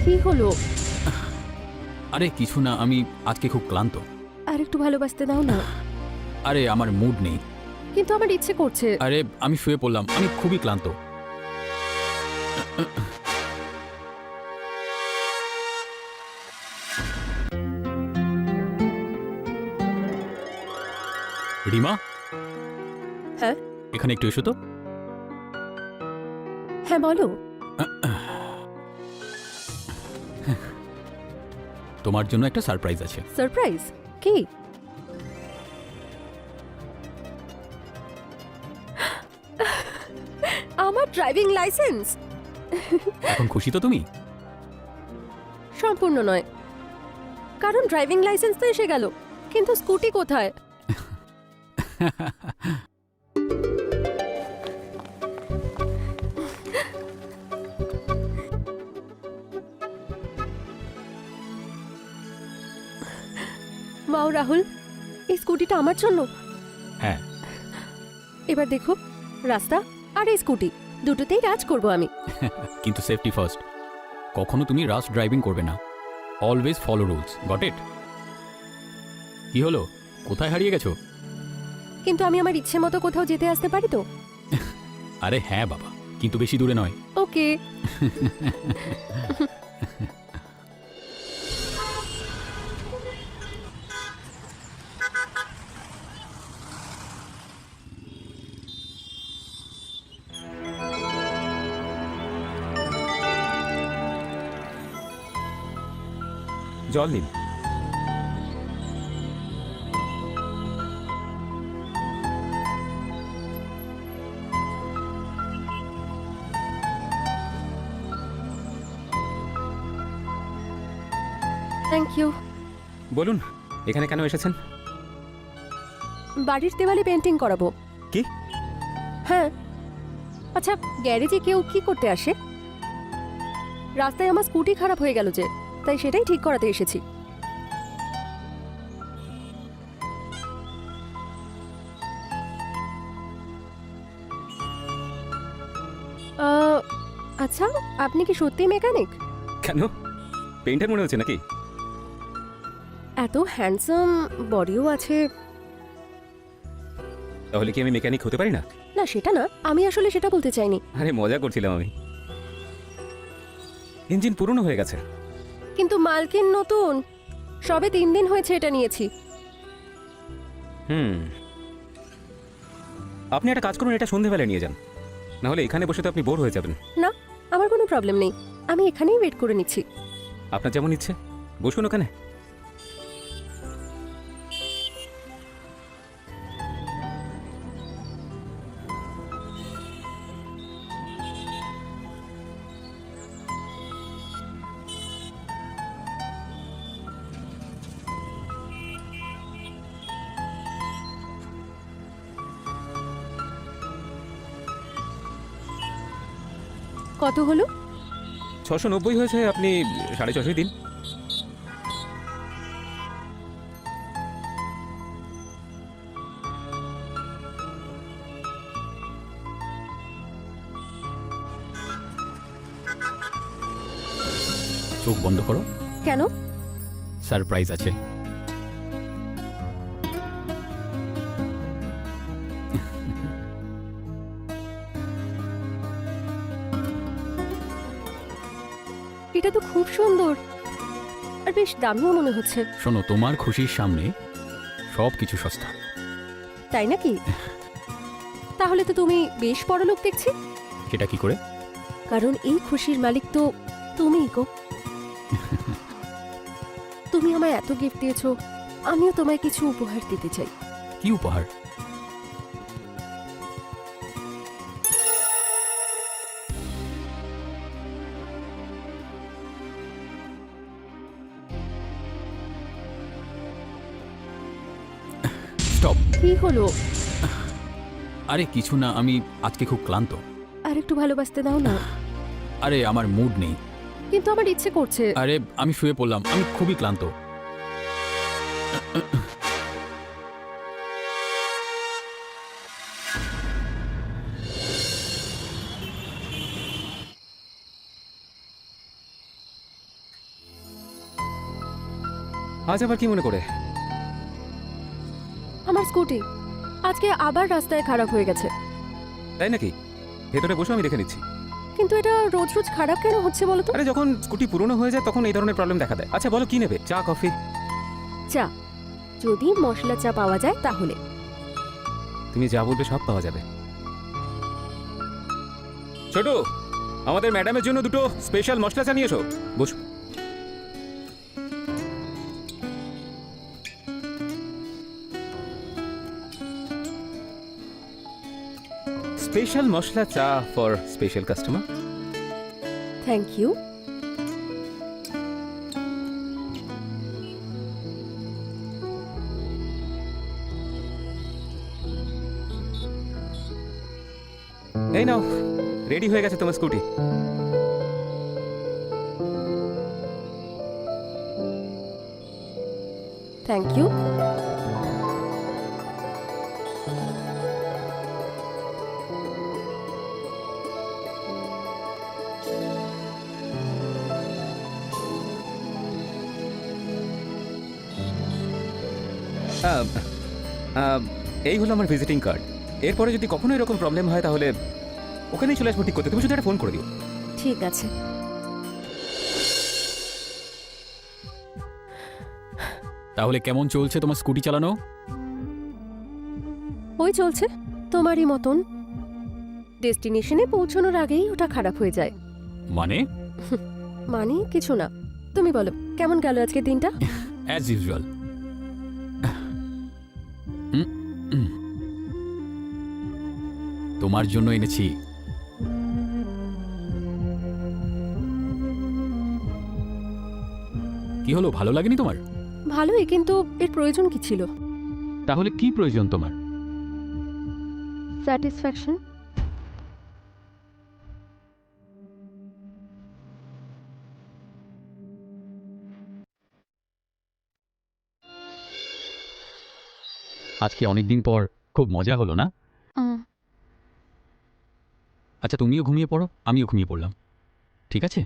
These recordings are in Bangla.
কি হলো? আরে কিছু না, আমি আজকে খুব ক্লান্ত। আর একটু ভালোবাসতে দাও না। আরে আমার মুড নেই। কিন্তু আমার ইচ্ছে করছে। আরে আমি শুয়ে পড়লাম, আমি খুবই ক্লান্ত। রিমা, হ্যাঁ এখানে একটু এসো তো। হ্যাঁ বলো। তোমার জন্য একটা সারপ্রাইজ আছে। সারপ্রাইজ? কি? আমার ড্রাইভিং লাইসেন্স? এখন খুশি তো তুমি? সম্পূর্ণ নয়, কারণ ড্রাইভিং লাইসেন্স তো এসে গেল, কিন্তু স্কুটি কোথায়? ওয়াও রাহুল, এই স্কুটিটা আমার জন্য। হ্যাঁ, এবার দেখো, রাস্তা আর এই স্কুটি দুটোতেই রাজ করব আমি। কিন্তু সেফটি ফার্স্ট। কখনো তুমি রাশ ড্রাইভিং করবে না। Always follow rules, got it? কি হলো, কোথায় হারিয়ে গেছো? কিন্তু আমি আমার ইচ্ছে মতো কোথাও যেতে আসতে পারি তো? আরে হ্যাঁ বাবা, কিন্তু বেশি দূরে নয়। ওকে। জল নিন। Thank you. বলুন, এখানে কেন এসেছেন? বাড়ির দেওয়ালে পেন্টিং করাবো। কি? হ্যাঁ। আচ্ছা, গ্যারেজে কেউ কি করতে আসে? রাস্তায় আমার স্কুটি খারাপ হয়ে গেল যে, তাই সেটাই ঠিক করাতে এসেছি। আচ্ছা, আপনি কি সত্যি মেকানিক? কেন, পেইন্টার মনে হচ্ছে নাকি? এত হ্যান্ডসাম বডিও আছে। তাহলে কি আমি মেকানিক হতে পারি না? না সেটা না, আমি আসলে সেটা বলতে চাইনি। আরে মজা করছিলাম আমি। ইঞ্জিন পুরনো হয়ে গেছে। কিন্তু মালকিন নতুন, সবে 3 দিন হয়েছে এটা নিয়েছি। আপনি একটা কাজ করুন, এটা সন্ধেবেলায় নিয়ে যান, নাহলে এখানে বসে তো আপনি বোর হয়ে যাবেন। না, আমার কোনো প্রবলেম নেই, আমি এখানেই ওয়েট করে নিচ্ছি। আপনার যেমন ইচ্ছে, বসুন ওখানে। কত হলো? 690 হয়েছে, আপনি 650 দিন। চোখ বন্ধ করো। কেন? সারপ্রাইজ আছে। এটা তো খুব সুন্দর আর বেশ দামিও মনে হচ্ছে। শোনো, তোমার খুশির সামনে সব কিছু সস্তা। তাই নাকি? তাহলে তো তুমি বেশ বড়লোক দেখছি। সেটা কি করে? কারণ এই খুশির মালিক তো তুমিই গো। তুমি আমায় এত গিফট দিয়েছো, আমিও তোমায় কিছু উপহার দিতে চাই। কি উপহার? স্টপ। কি হলো? আরে কিছু না, আমি আজকে খুব ক্লান্ত। আর একটু ভালোবাসতে দাও না। আরে আমার মুড নেই। কিন্তু আমার ইচ্ছে করছে। আরে আমি শুয়ে পড়লাম, আমি খুবই ক্লান্ত। আজ আবার কি মনে করে? আমার স্কুটি আজকে আবার রাস্তায় খারাপ হয়ে গেছে। তাই নাকি? ভেতরে বসে আমি দেখে নিচ্ছি। কিন্তু এটা রোজ রোজ খারাপ কেন হচ্ছে বলো তো? আরে যখন স্কুটি পুরনো হয়ে যায় তখন এই ধরনের প্রবলেম দেখা দেয়। আচ্ছা বলো কি নেবে, চা কফি? চা, যদি মশলা চা পাওয়া যায় তাহলে। তুমি যা বলবে সব পাওয়া যাবে। ছোট, আমাদের ম্যাডামের জন্য দুটো স্পেশাল মশলা চা নিয়ে এসো। বসো। Special masala chai for special customer. Thank you. এই নাও, রেডি হয়ে গেছে তোমার স্কুটি। Thank you. আহ, আহ, এই হলো আমার ভিজিটিং কার্ড। এরপরে যদি কখনো এরকম প্রবলেম হয় তাহলে ওখানেই চলে আসবো ঠিক করতে। তুমি শুধু একটা ফোন করে দিও। ঠিক আছে। তাহলে কেমন চলছে তোমার স্কুটি চালানো? ওই চলছে তোমারই মতন। ডেস্টিনেশনে পৌঁছানোর আগেই ওটা খারাপ হয়ে যায়। মানে? মানে কিছু না। তুমি বলো কেমন গেল আজকের দিনটা? As usual. তোমার জন্য এনেছি। কি হলো, ভালো লাগেনি তোমার? ভালোই, কিন্তু এর প্রয়োজন কি ছিল? তাহলে কি প্রয়োজন তোমার? স্যাটিসফ্যাকশন। আজকে অনেকদিন পর খুব মজা হলো না? আচ্ছা তুমিও ঘুমিয়ে পড়ো, আমিও ঘুমিয়ে পড়লাম, ঠিক আছে?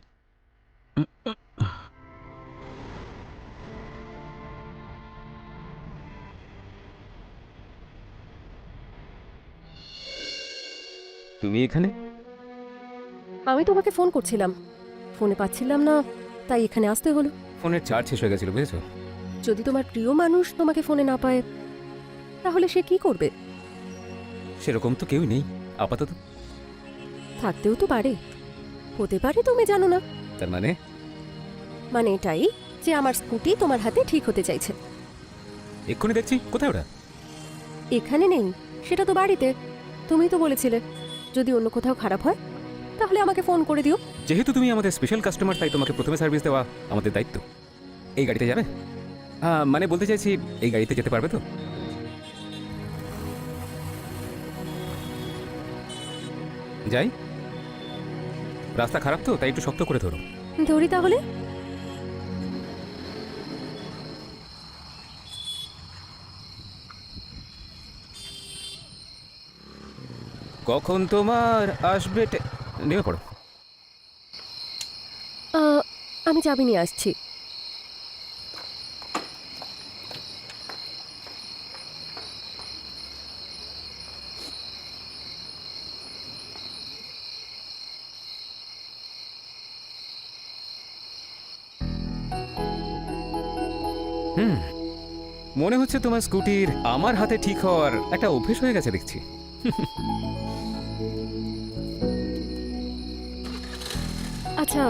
তুমি এখানে? আমি তোমাকে ফোন করছিলাম, ফোনে পাচ্ছিলাম না, তাই এখানে আসতে হলো। ফোনের চার্জ শেষ হয়ে গেছিল, বুঝেছো? যদি তোমার প্রিয় মানুষ তোমাকে ফোনে না পায় তাহলে সে কি করবে? সেরকম তো কেউই নেই আপাতত। থাকতেও তো পারে, হতে পারে তুমি জানো না। তার মানে? মানে এটাই যে আমার স্কুটি তোমার হাতে ঠিক হতে চাইছে। এক্ষুনি দেখছি, কোথায় ওটা? এখানে নেই, সেটা তো বাড়িতে। তুমি তো বলেছিলে যদি অন্য কোথাও খারাপ হয় তাহলে আমাকে ফোন করে দিও। যেহেতু তুমি আমাদের স্পেশাল কাস্টমার তাই তোমাকে প্রথমে সার্ভিস দেওয়া আমাদের দায়িত্ব। এই গাড়িতে যাবে? মানে বলতে চাইছি এই গাড়িতে যেতে পারবে তো? যাই? রাস্তা খারাপ তো তাই একটু শক্ত করে ধরো। ধরি তাহলে। কখন তোমার আসবে নেমে পড়ো। আমি চাবি নিয়ে আসছি। মনে হচ্ছে তোমার স্কুটির আমার হাতে ঠিক হওয়ার একটা অভ্যেস হয়ে গেছে দেখছি। আচ্ছা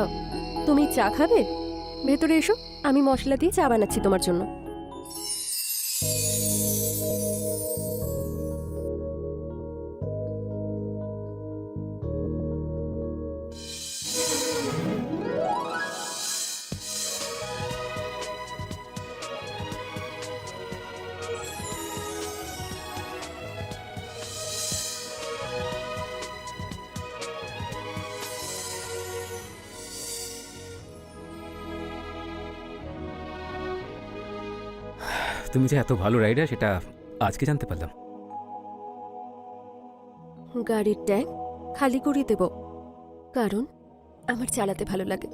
তুমি চা খাবে? ভেতরে এসো, আমি মশলা দিয়ে চা বানাচ্ছি তোমার জন্য। তুমি যে এত ভালো রাইডার সেটা আজকে জানতে পারলাম। গাড়ির ট্যাঙ্ক খালি করিয়ে দেব, কারণ আমার চালাতে ভালো লাগে।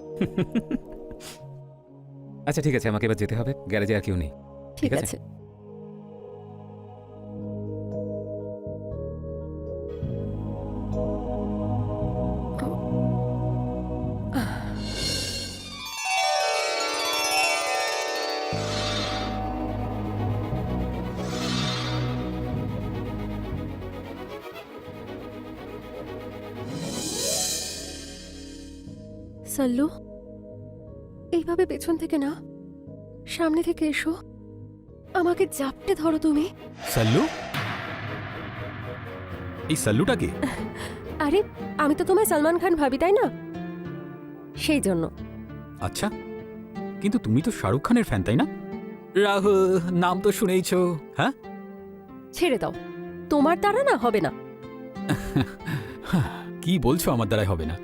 আচ্ছা ঠিক আছে, আমাকে এবার যেতে হবে, গ্যারেজে আর কেউ নেই। ঠিক ঠিক আছে। আছে। সাল্লু, এইভাবে পেছন থেকে না, সামনে থেকে এসো, আমাকে জাপটে ধরো তুমি। সাল্লু, এই সাল্লুটা কি? আরে আমি তো তোমায় সালমান খান ভাবি, তাই না? সেই জন্য। আচ্ছা, কিন্তু তুমি তো শাহরুখ খানের ফ্যান, তাই না? রাহুল নাম তো শুনেইছো। হ্যাঁ, ছেড়ে দাও, তোমার দ্বারা না হবে না। কি বলছো আমার দ্বারাই হবে না?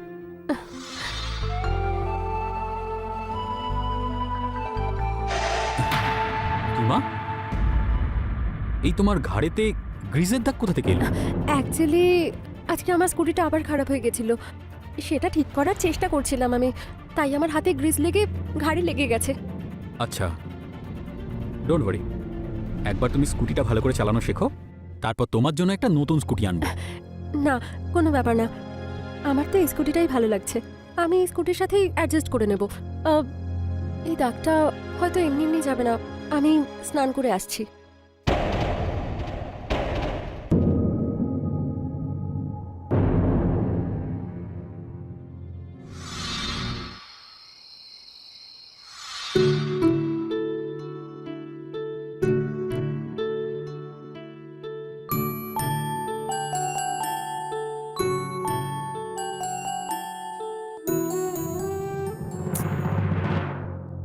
রিমা, এই তোমার ঘাড়েতে গ্রিজের দাগ কোথা থেকে এলো? অ্যাকচুয়ালি আজকে আমার স্কুটিটা আবার খারাপ হয়ে গেছিল, সেটা ঠিক করার চেষ্টা করছিলাম আমি, তাই আমার হাতে গ্রিজ লেগে ঘাড়ে লেগে গেছে। আচ্ছা, ডোন্ট ওয়ারি, একবার তুমি স্কুটিটা ভালো করে চালানো শেখো, তারপর তোমার জন্য একটা নতুন স্কুটি আনবো। না, কোনো ব্যাপার না, আমার তো এই স্কুটিটাই ভালো লাগছে, আমি এই স্কুটির সাথেই অ্যাডজাস্ট করে নেব। এই দাগটা হয়তো এমনি এমনি যাবে না, আমি স্নান করে আসছি।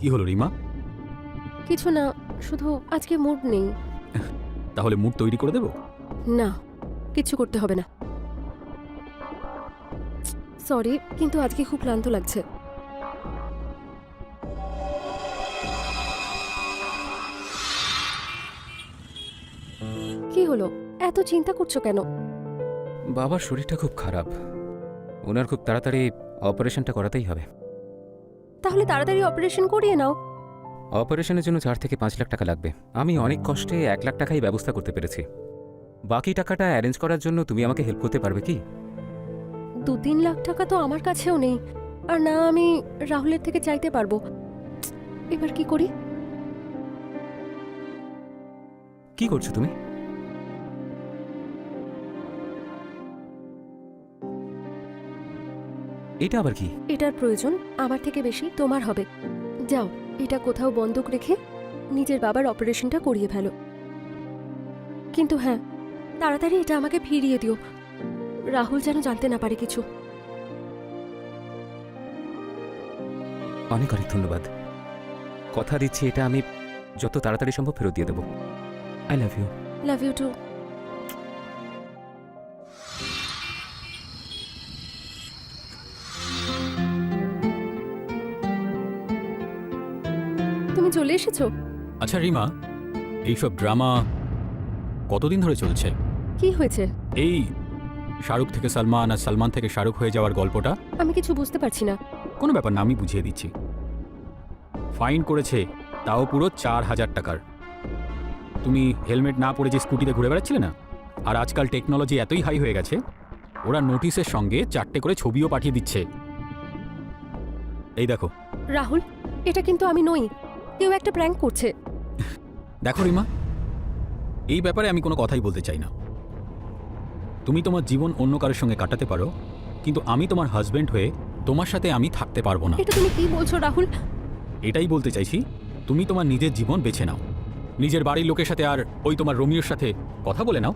কি হলো রিমা? কিছু না, শুধু আজকে মুড নেই। তাহলে মুড তৈরি করে দেবো? না, কিছু করতে হবে না। সরি, কিন্তু আজকে খুব ক্লান্ত লাগছে। কি হলো, এত চিন্তা করছো কেন? বাবার শরীরটা খুব খারাপ, ওনার খুব তাড়াতাড়ি অপারেশনটা করাতেই হবে। তাহলে তাড়াতাড়ি অপারেশন করিয়ে নাও। অপারেশনের জন্য 4 থেকে 5 লাখ টাকা লাগবে। আমি অনেক কষ্টে 1 লাখ টাকাই ব্যবস্থা করতে পেরেছি। বাকি টাকাটা অ্যারেঞ্জ করার জন্য তুমি আমাকে হেল্প করতে পারবে কি? 2-3 লাখ টাকা তো আমার কাছেও নেই, আর না আমি রাহুলের থেকে চাইতে পারবো। এবার কি করি? কি করছো তুমি? এটা আবার কি? এটার প্রয়োজন আমার থেকে বেশি তোমার হবে। যাও, এটা কোথাও বন্ধক রেখে নিজের বাবার অপারেশনটা করিয়ে ফেলো। কিন্তু হ্যাঁ, তাড়াতাড়ি এটা আমাকে ফিরিয়ে দিও, রাহুল যেন জানতে না পারে কিছু। অনেক অনেক ধন্যবাদ। কথা দিচ্ছি এটা আমি যত তাড়াতাড়ি সম্ভব ফেরত দিয়ে দেবো। I love you. Love you too. তুমি চলে এসেছো? আচ্ছা রিমা, এইসব ড্রামা কতদিন ধরে চলছে? কি হয়েছে? এই শাহরুখ থেকে সালমান আর সালমান থেকে শাহরুখ হয়ে যাওয়ার গল্পটা? আমি কিছু বুঝতে পারছি না। কোনো ব্যাপার না, আমি বুঝিয়ে দিচ্ছি। ফাইন করেছে, তাও পুরো 4,000 টাকার। তুমি হেলমেট না পরে যে স্কুটিতে ঘুরে বেড়াচ্ছিলে না, আর আজকাল টেকনোলজি এতই হাই হয়ে গেছে, ওরা নোটিশের সঙ্গে 4টে করে ছবিও পাঠিয়ে দিচ্ছে। এই দেখো। রাহুল, এটা কিন্তু আমি নই, কেউ একটা প্র্যাঙ্ক করছে। দেখো রিমা, এই ব্যাপারে আমি কোনো কথাই বলতে চাই না। তুমি তোমার জীবন অন্য কারোর সঙ্গে কাটাতে পারো, কিন্তু আমি তোমার হাজবেন্ড হয়ে তোমার সাথে আমি থাকতে পারবো না। এটা তুমি কি বলছো রাহুল? এটাই বলতে চাইছি, তুমি তোমার নিজের জীবন বেছে নাও, নিজের বাড়ির লোকের সাথে আর ওই তোমার রোমিওর সাথে কথা বলে নাও,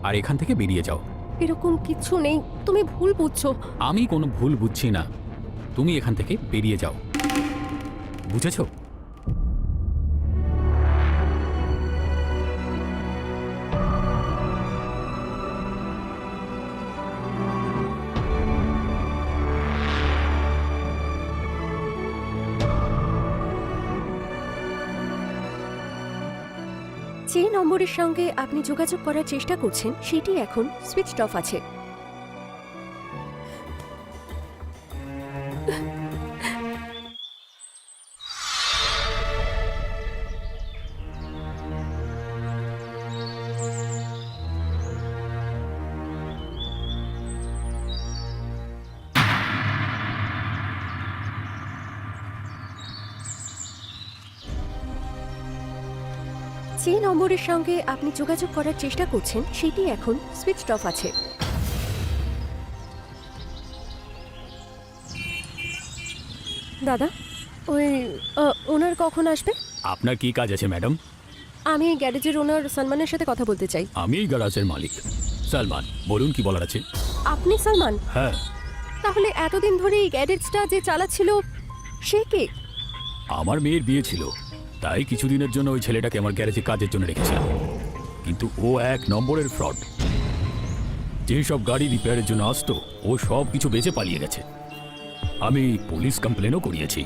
আর এখান থেকে বেরিয়ে যাও। এরকম কিছু নেই, তুমি ভুল বুঝছো। আমি কোনো ভুল বুঝছি না, তুমি এখান থেকে বেরিয়ে যাও, বুঝেছো? যে নম্বরের সঙ্গে আপনি যোগাযোগ করার চেষ্টা করছেন সেটি এখন সুইচড অফ আছে। যে নম্বরের সঙ্গে আপনি যোগাযোগ করার চেষ্টা করছেন সেটি এখন সুইচড অফ আছে। দাদা, ওই ওনার কখন আসবে? আপনার কি কাজ আছে ম্যাডাম? আমি এই গ্যারেজের ওনার সলমানের সাথে কথা বলতে চাই। আমি এই গ্যারাজের মালিক সালমান, বলুন কি বলার আছে। আপনি সলমান? হ্যাঁ। তাহলে এতদিন ধরে এই গ্যারেজটা যে চালাচ্ছিল সে কে? আমার মেয়ের বিয়ে ছিল, তাই কিছুদিনের জন্য ওই ছেলেটাকে আমার গ্যারেজে কাজের জন্য রেখেছিলাম। কিন্তু ও এক নম্বরের ফ্রড। যেসব গাড়ি রিপেয়ারের জন্য আসতো ও সব কিছু বেচে পালিয়ে গেছে। আমি পুলিশ কমপ্লেনও করিয়েছি।